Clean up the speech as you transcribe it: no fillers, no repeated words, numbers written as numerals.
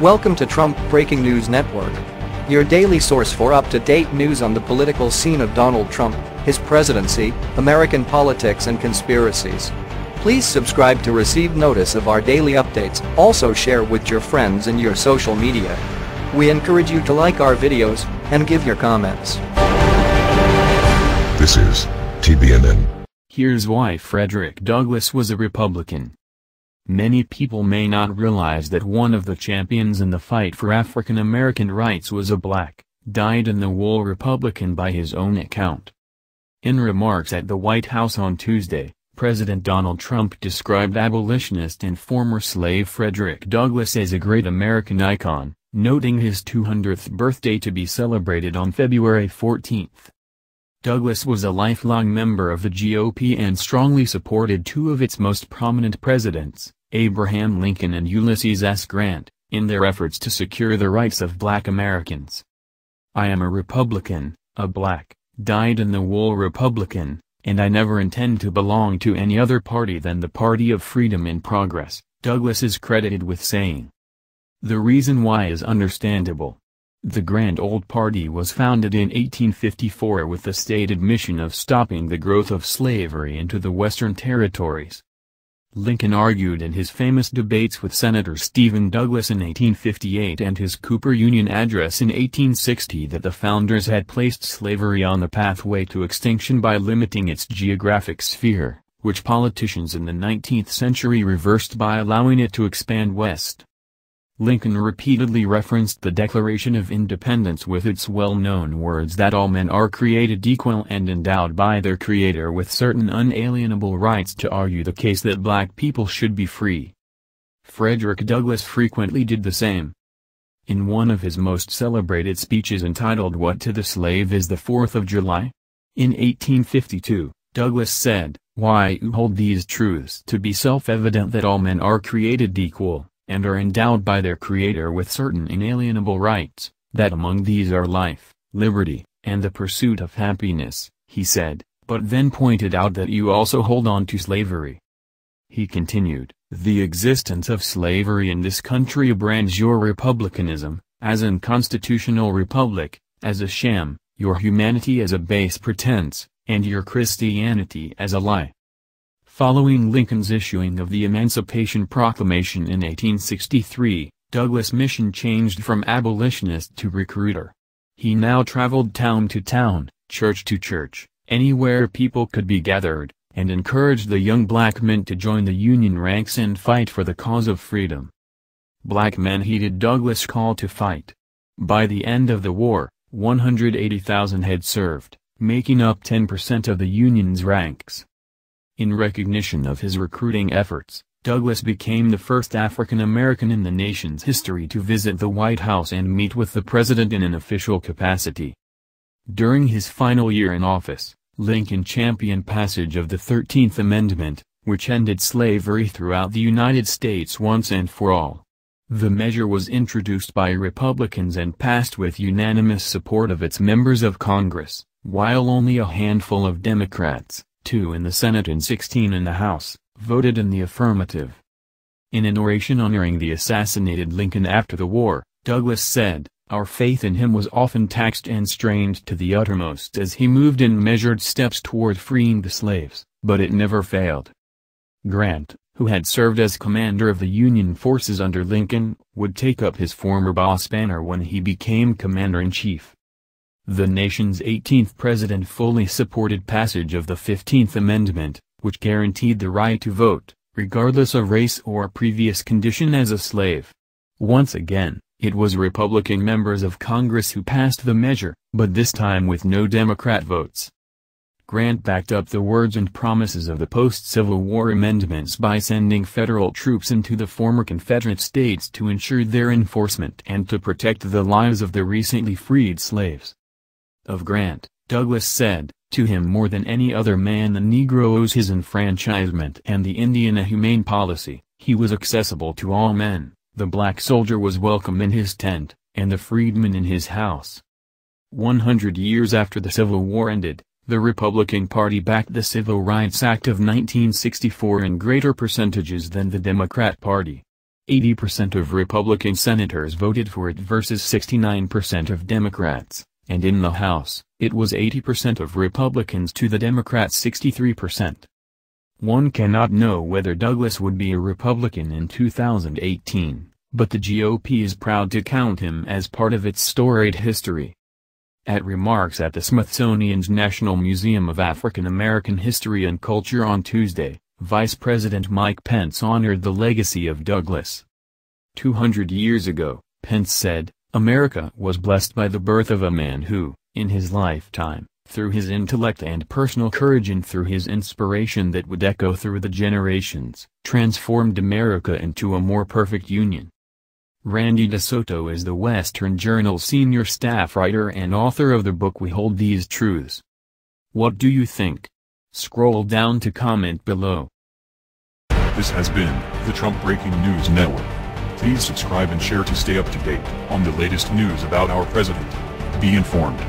Welcome to Trump Breaking News Network, your daily source for up-to-date news on the political scene of Donald Trump, his presidency, American politics and conspiracies. Please subscribe to receive notice of our daily updates. Also share with your friends and your social media. We encourage you to like our videos and give your comments. This is TBNN. Here's why Frederick Douglass was a Republican. Many people may not realize that one of the champions in the fight for African American rights was a black, dyed-in-the-wool Republican by his own account. In remarks at the White House on Tuesday, President Donald Trump described abolitionist and former slave Frederick Douglass as a great American icon, noting his 200th birthday to be celebrated on February 14. Douglass was a lifelong member of the GOP and strongly supported two of its most prominent presidents, Abraham Lincoln and Ulysses S. Grant, in their efforts to secure the rights of black Americans. "I am a Republican, a black, dyed-in-the-wool Republican, and I never intend to belong to any other party than the Party of Freedom and Progress," Douglass is credited with saying. The reason why is understandable. The Grand Old Party was founded in 1854 with the stated mission of stopping the growth of slavery into the Western territories. Lincoln argued in his famous debates with Senator Stephen Douglas in 1858 and his Cooper Union Address in 1860 that the founders had placed slavery on the pathway to extinction by limiting its geographic sphere, which politicians in the 19th century reversed by allowing it to expand west. Lincoln repeatedly referenced the Declaration of Independence with its well-known words that all men are created equal and endowed by their Creator with certain unalienable rights, to argue the case that black people should be free. Frederick Douglass frequently did the same. In one of his most celebrated speeches entitled "What to the Slave is the 4th of July?" in 1852, Douglass said, "Why, you hold these truths to be self-evident that all men are created equal, and are endowed by their Creator with certain inalienable rights, that among these are life, liberty, and the pursuit of happiness," he said, but then pointed out that you also hold on to slavery. He continued, "The existence of slavery in this country brands your republicanism, as an constitutional republic, as a sham, your humanity as a base pretense, and your Christianity as a lie." Following Lincoln's issuing of the Emancipation Proclamation in 1863, Douglass' mission changed from abolitionist to recruiter. He now traveled town to town, church to church, anywhere people could be gathered, and encouraged the young black men to join the Union ranks and fight for the cause of freedom. Black men heeded Douglass' call to fight. By the end of the war, 180,000 had served, making up 10% of the Union's ranks. In recognition of his recruiting efforts, Douglass became the first African American in the nation's history to visit the White House and meet with the president in an official capacity. During his final year in office, Lincoln championed passage of the 13th Amendment, which ended slavery throughout the United States once and for all. The measure was introduced by Republicans and passed with unanimous support of its members of Congress, while only a handful of Democrats, 2 in the Senate and 16 in the House, voted in the affirmative. In an oration honoring the assassinated Lincoln after the war, Douglass said, "Our faith in him was often taxed and strained to the uttermost as he moved in measured steps toward freeing the slaves, but it never failed." Grant, who had served as commander of the Union forces under Lincoln, would take up his former boss banner when he became commander-in-chief. The nation's 18th president fully supported passage of the 15th Amendment, which guaranteed the right to vote, regardless of race or previous condition as a slave. Once again, it was Republican members of Congress who passed the measure, but this time with no Democrat votes. Grant backed up the words and promises of the post-Civil War amendments by sending federal troops into the former Confederate states to ensure their enforcement and to protect the lives of the recently freed slaves. Of Grant, Douglass said, "To him more than any other man the Negro owes his enfranchisement and the Indian a humane policy. He was accessible to all men, the black soldier was welcome in his tent, and the freedman in his house." 100 years after the Civil War ended, the Republican Party backed the Civil Rights Act of 1964 in greater percentages than the Democrat Party. 80% of Republican senators voted for it versus 69% of Democrats, and in the House, it was 80% of Republicans to the Democrats' 63%. One cannot know whether Douglass would be a Republican in 2018, but the GOP is proud to count him as part of its storied history. At remarks at the Smithsonian's National Museum of African American History and Culture on Tuesday, Vice President Mike Pence honored the legacy of Douglass. 200 years ago, Pence said, America was blessed by the birth of a man who, in his lifetime, through his intellect and personal courage and through his inspiration that would echo through the generations, transformed America into a more perfect union. Randy DeSoto is the Western Journal's senior staff writer and author of the book We Hold These Truths. What do you think? Scroll down to comment below. This has been the Trump Breaking News Network. Please subscribe and share to stay up to date on the latest news about our president. Be informed.